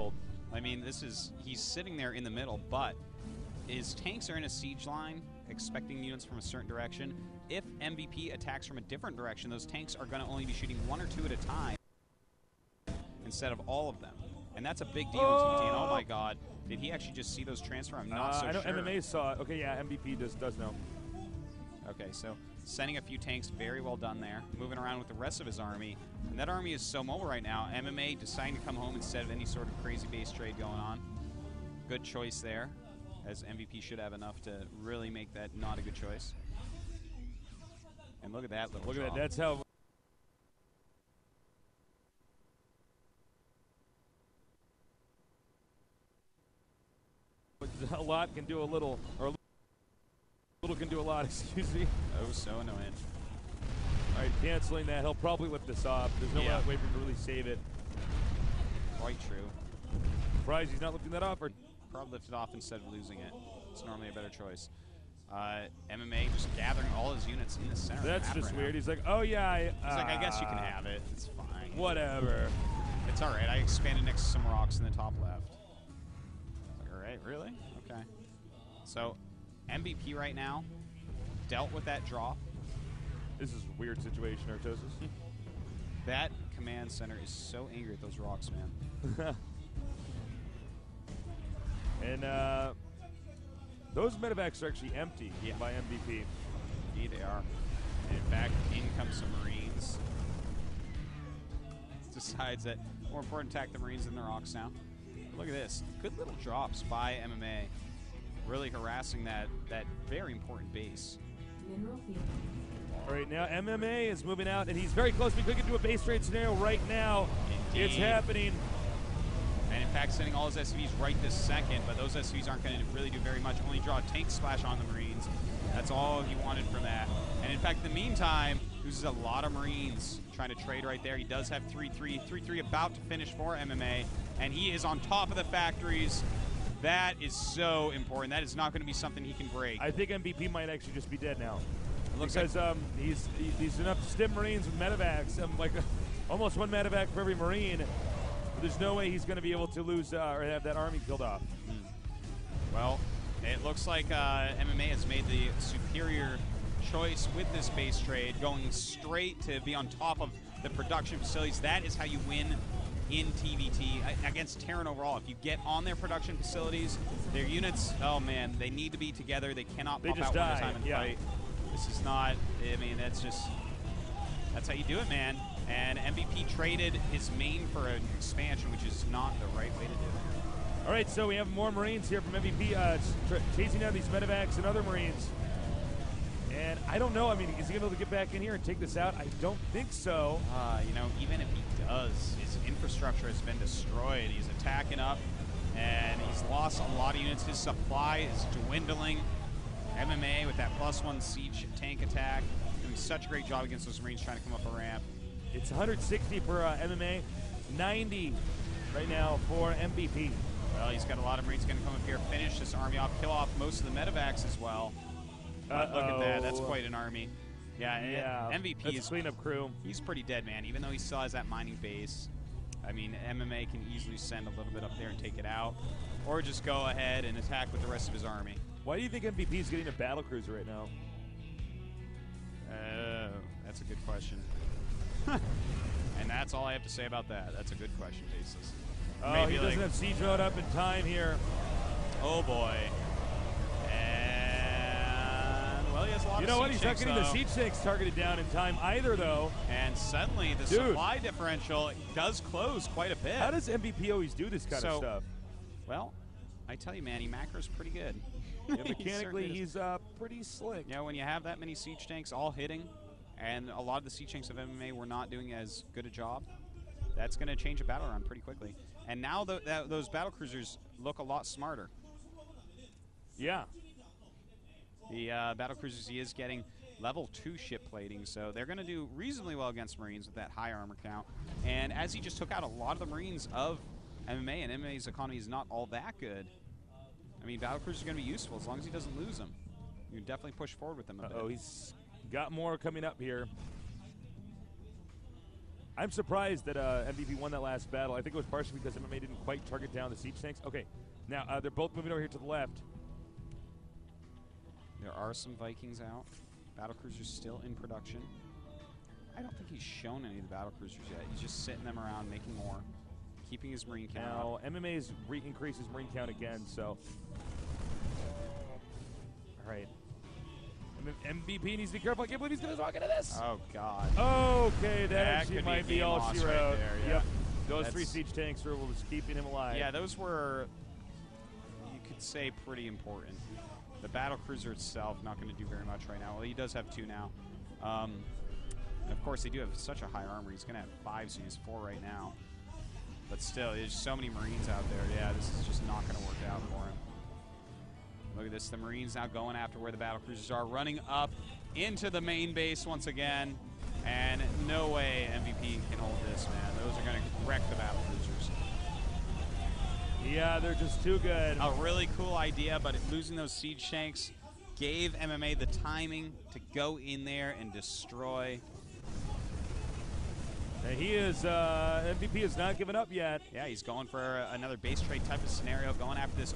difficult. I mean, he's sitting there in the middle, but his tanks are in a siege line, expecting units from a certain direction. If MVP attacks from a different direction, those tanks are going to only be shooting 1 or 2 at a time instead of all of them. And that's a big deal in TVT. And oh my God, did he actually just see those transfer? I'm not so sure. I know MMA saw it. Okay, yeah, MVP does know. Okay, so sending a few tanks, very well done there. Moving around with the rest of his army. And that army is so mobile right now. MMA deciding to come home instead of any sort of crazy base trade going on. Good choice there, as MVP should have enough to really make that not a good choice. And look at that little Look at that. That's how... A lot can do a little, or a little can do a lot, excuse me. Oh, so annoying. All right, canceling that. He'll probably lift this off. There's no way for him to really save it. Quite true. Surprised he's not lifting that off, or probably lift it off instead of losing it. It's normally a better choice. MMA just gathering all his units in the center. That's of the map just right weird. now. He's like, oh yeah. He's like, I guess you can have it. It's fine. Whatever. It's all right. I expanded next to some rocks in the top left. Like, all right, really? Okay. So, MVP right now dealt with that drop. This is a weird situation, Artosis. That command center is so angry at those rocks, man. And those medevacs are actually empty by MVP. Indeed they are. And in fact, in comes some Marines. Decides that more important to attack the Marines than the rocks now. But look at this. Good little drops by MMA. Really harassing that very important base. All right, now MMA is moving out, and he's very close. We could get to a base trade scenario right now. Indeed. It's happening. And in fact, sending all his SCVs right this second, but those SCVs aren't going to really do very much. Only draw a tank splash on the Marines. That's all he wanted from that. And in fact, in the meantime, loses a lot of Marines trying to trade right there. He does have 3-3. 3-3 about to finish for MMA, and he is on top of the factories. That is so important. That is not going to be something he can break. I think MVP might actually just be dead now. It looks because like he's enough to stim Marines with medevacs. Like almost one medevac for every Marine. There's no way he's going to be able to lose or have that army killed off. Well, it looks like MMA has made the superior choice with this base trade, going straight to be on top of the production facilities. That is how you win in TVT against Terran overall. If you get on their production facilities, their units, oh man, they need to be together. They cannot pop out one at a time and fight. This is not, I mean, that's how you do it, man. And MVP traded his main for an expansion, which is not the right way to do it. All right, so we have more Marines here from MVP chasing down these medevacs and other Marines. And I don't know, I mean, is he able to get back in here and take this out? I don't think so. You know, even if he does, his infrastructure has been destroyed. He's attacking up, and he's lost a lot of units. His supply is dwindling. MMA with that +1 siege tank attack, doing such a great job against those Marines trying to come up a ramp. It's 160 for MMA, 90 right now for MVP. Well, he's got a lot of Marines going to come up here, finish this army off, kill off most of the medevacs as well. But look at that. That's quite an army. Yeah. MVP is cleanup crew. He's pretty dead, man. Even though he still has that mining base. I mean, MMA can easily send a little bit up there and take it out, or just go ahead and attack with the rest of his army. Why do you think MVP is getting a battle cruiser right now? That's a good question. And that's all I have to say about that. That's a good question, Basis. Oh, he doesn't have siege mode up in time here. Oh boy. And well, he has a lot of siege tanks. You know what? He's not getting the siege tanks targeted down in time either, though. And suddenly the supply differential does close quite a bit. How does MVP always do this kind of stuff? Well, I tell you, man, he macros pretty good. Yeah, mechanically, he's pretty slick. Yeah, when you have that many siege tanks all hitting, and a lot of the siege tanks of MMA were not doing as good a job, that's going to change a battle round pretty quickly. And now those battle cruisers look a lot smarter. Yeah. The battle cruisers, he is getting level 2 ship plating, so they're going to do reasonably well against Marines with that high armor count. And as he just took out a lot of the Marines of MMA, and MMA's economy is not all that good, I mean, battle cruisers are going to be useful as long as he doesn't lose them. You can definitely push forward with them a bit. He's got more coming up here. I'm surprised that MVP won that last battle. I think it was partially because MMA didn't quite target down the siege tanks. Okay, now they're both moving over here to the left. There are some Vikings out. Battlecruisers still in production. I don't think he's shown any of the battlecruisers yet. He's just sitting them around, making more, keeping his marine count Now, up. MMA's increases marine count again, so. All right. MVP needs to be careful. I can't believe he's going to walk into this. Oh, God. Okay, that actually could might be be all loss she right wrote. there, yeah. Yep. Those That's 3 siege tanks were just keeping him alive. Yeah, those were, you could say, pretty important. The battlecruiser itself, not going to do very much right now. Well, he does have 2 now. Of course, they do have such a high armor. He's going to have 5, so he has 4 right now. But still, there's so many Marines out there. Yeah, this is just not going to work out for him. Look at this. The Marines now going after where the battlecruisers are, running up into the main base once again. And no way MVP can hold this, man. Those are going to wreck the battlecruisers. Yeah, they're just too good. A really cool idea, but losing those siege tanks gave MMA the timing to go in there and destroy. He is, MVP has not given up yet. Yeah, he's going for another base trade type of scenario, going after this